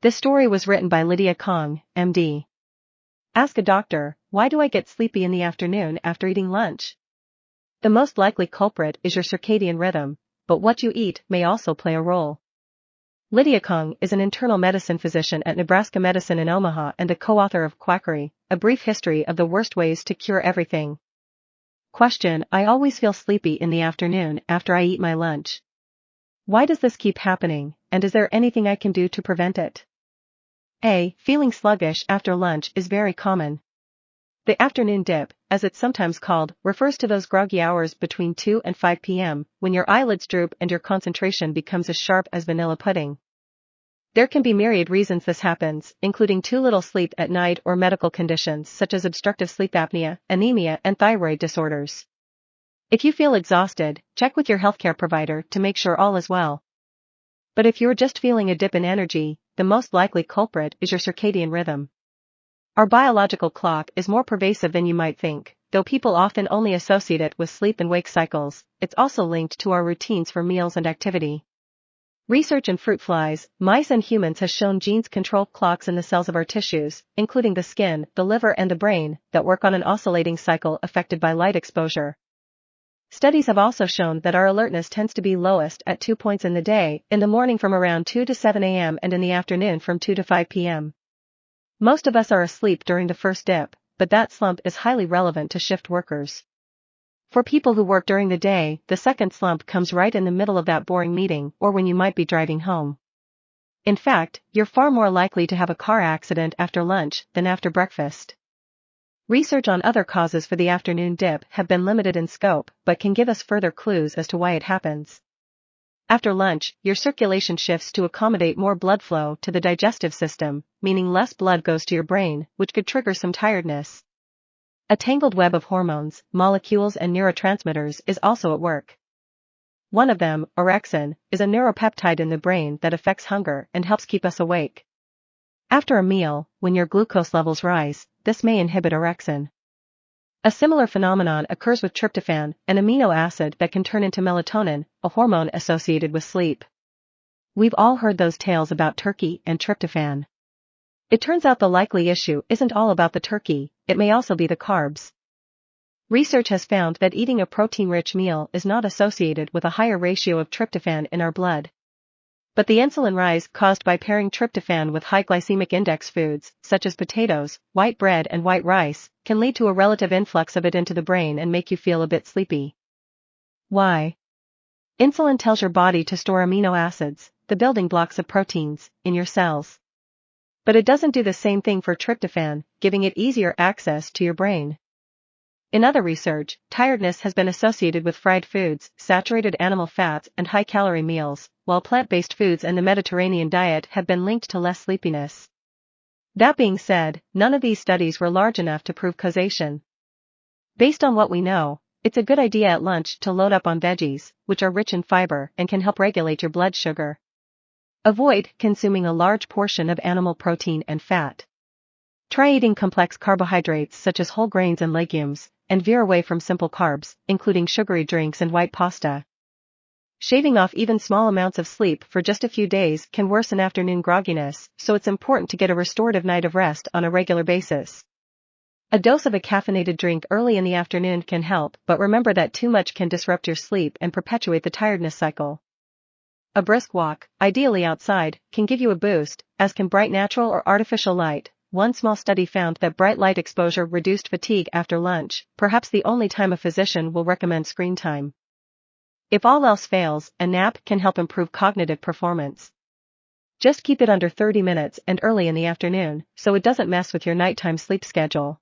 This story was written by Lydia Kong, MD. Ask a doctor, why do I get sleepy in the afternoon after eating lunch? The most likely culprit is your circadian rhythm, but what you eat may also play a role. Lydia Kong is an internal medicine physician at Nebraska Medicine in Omaha and the co-author of Quackery, a brief history of the worst ways to cure everything. Question: I always feel sleepy in the afternoon after I eat my lunch. Why does this keep happening, and is there anything I can do to prevent it? A. Feeling sluggish after lunch is very common. The afternoon dip, as it's sometimes called, refers to those groggy hours between 2 and 5 p.m., when your eyelids droop and your concentration becomes as sharp as vanilla pudding. There can be myriad reasons this happens, including too little sleep at night or medical conditions such as obstructive sleep apnea, anemia, and thyroid disorders. If you feel exhausted, check with your healthcare provider to make sure all is well. But if you're just feeling a dip in energy, the most likely culprit is your circadian rhythm. Our biological clock is more pervasive than you might think, though people often only associate it with sleep and wake cycles. It's also linked to our routines for meals and activity. Research in fruit flies, mice and humans has shown genes control clocks in the cells of our tissues, including the skin, the liver and the brain, that work on an oscillating cycle affected by light exposure. Studies have also shown that our alertness tends to be lowest at 2 points in the day, in the morning from around 2 to 7 a.m. and in the afternoon from 2 to 5 p.m. Most of us are asleep during the first dip, but that slump is highly relevant to shift workers. For people who work during the day, the second slump comes right in the middle of that boring meeting or when you might be driving home. In fact, you're far more likely to have a car accident after lunch than after breakfast. Research on other causes for the afternoon dip have been limited in scope but can give us further clues as to why it happens. After lunch, your circulation shifts to accommodate more blood flow to the digestive system, meaning less blood goes to your brain, which could trigger some tiredness. A tangled web of hormones, molecules and neurotransmitters is also at work. One of them, orexin, is a neuropeptide in the brain that affects hunger and helps keep us awake. After a meal, when your glucose levels rise, this may inhibit orexin. A similar phenomenon occurs with tryptophan, an amino acid that can turn into melatonin, a hormone associated with sleep. We've all heard those tales about turkey and tryptophan. It turns out the likely issue isn't all about the turkey, it may also be the carbs. Research has found that eating a protein-rich meal is not associated with a higher ratio of tryptophan in our blood. But the insulin rise caused by pairing tryptophan with high glycemic index foods, such as potatoes, white bread and white rice, can lead to a relative influx of it into the brain and make you feel a bit sleepy. Why? Insulin tells your body to store amino acids, the building blocks of proteins, in your cells. But it doesn't do the same thing for tryptophan, giving it easier access to your brain. In other research, tiredness has been associated with fried foods, saturated animal fats and high-calorie meals, while plant-based foods and the Mediterranean diet have been linked to less sleepiness. That being said, none of these studies were large enough to prove causation. Based on what we know, it's a good idea at lunch to load up on veggies, which are rich in fiber and can help regulate your blood sugar. Avoid consuming a large portion of animal protein and fat. Try eating complex carbohydrates such as whole grains and legumes, and veer away from simple carbs, including sugary drinks and white pasta. Shaving off even small amounts of sleep for just a few days can worsen afternoon grogginess, so it's important to get a restorative night of rest on a regular basis. A dose of a caffeinated drink early in the afternoon can help, but remember that too much can disrupt your sleep and perpetuate the tiredness cycle. A brisk walk, ideally outside, can give you a boost, as can bright natural or artificial light. One small study found that bright light exposure reduced fatigue after lunch, perhaps the only time a physician will recommend screen time. If all else fails, a nap can help improve cognitive performance. Just keep it under 30 minutes and early in the afternoon, so it doesn't mess with your nighttime sleep schedule.